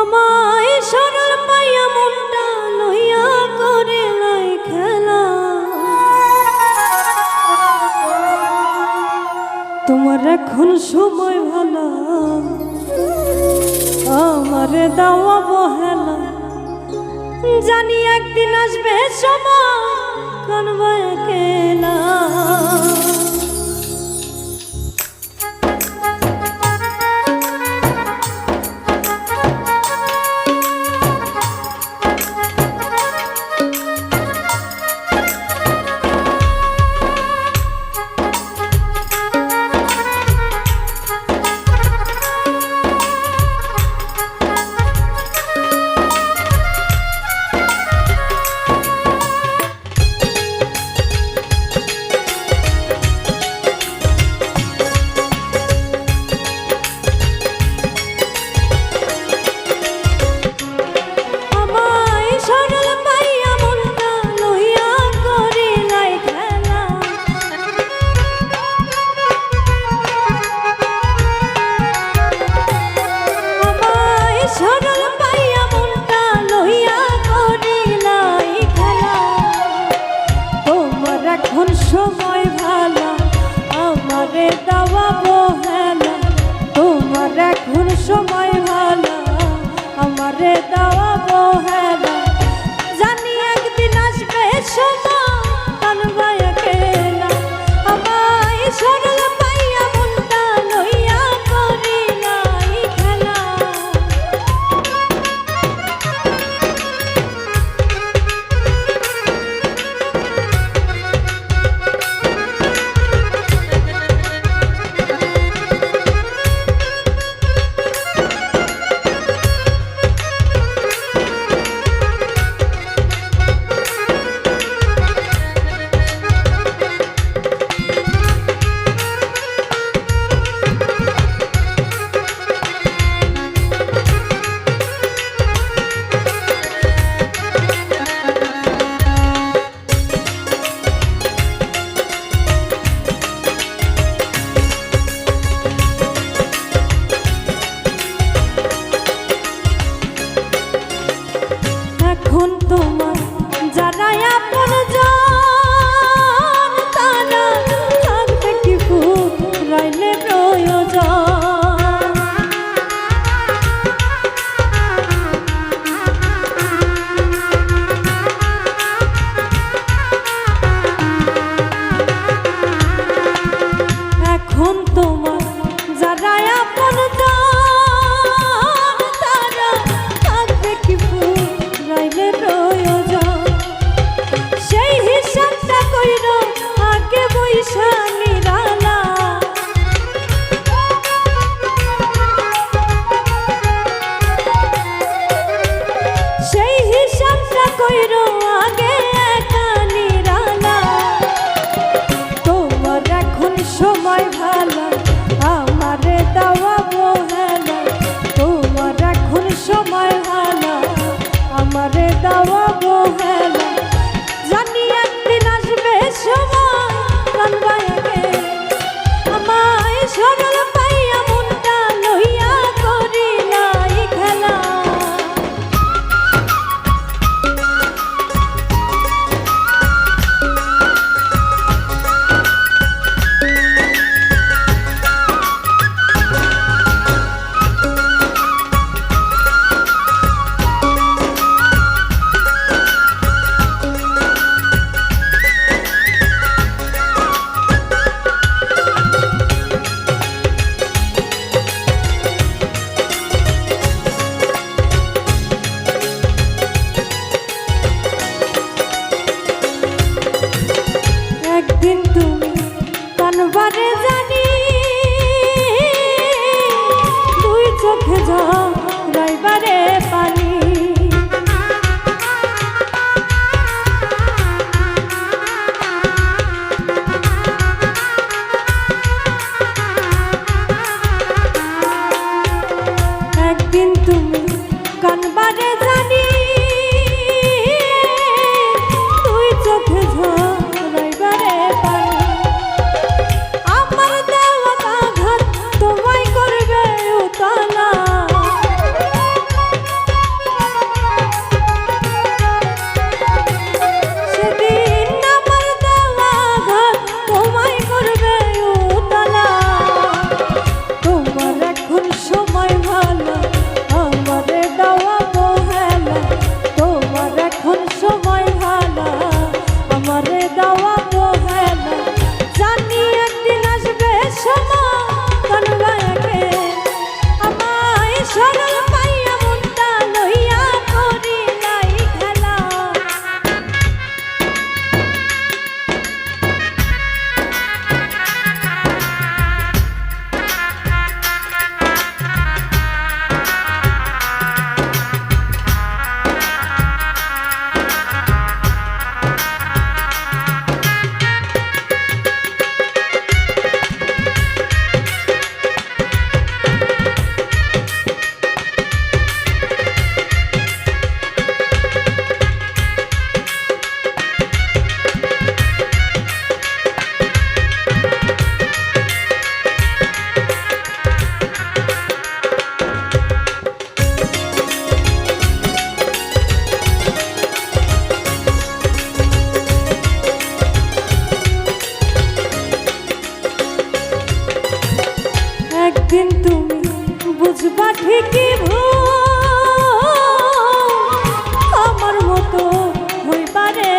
আমায় সরল পাইয়া মনটা লইয়া করে লাই খেলা। তোমার এখন সময় ভালো, আমারে দাওয়া বহেলা। জানি একদিন আসবে সময় কানবা একেলা। সময় ভালো, আমারে দাওয়া বহেলা। তোমার এখন সময় ভালো, আমারে দাওয়া বহেলা। জানি একদিন আসবে সময় কানবা একেলা। আমায় সরল পাইয়া মনটা লইয়া করি নাই খেলা। এখন তোমার যারা আপনজন তারা থাকবে কি ফুরাইলে প্রয়োজন। এখন তোমার যারা আপনজন তারা থাকবে কি ফুরাইলে প্রয়োজন। সেই হিসাবটা কইর আগে বৈশা নিরালা। সেই হিসাবটা কইর আগে একা নিরালা। তোমার এখন সময় ভালো, আমারে দাওয়া বহেলা। তোমার এখন সময় ভালো, আমারে দাওয়া বহেলা। জানি একদিন আসবে সময় কানবা একেলা। আমায় সরল পাইয়া মনটা লইয়া করি নাই খেলা। একদিন তুমি কানবারে জানি, দুই চোখে ঝরাইবারে পানি। একদিন তুমি কানবারে জানি, দুই চোখে ঝরাইবারে পানি। আমার দেওয়া আঘাত তোমায় করবে উতলা। একদিন তুমি বুঝবা ঠিকই ভুল, আমার মতো হইবারে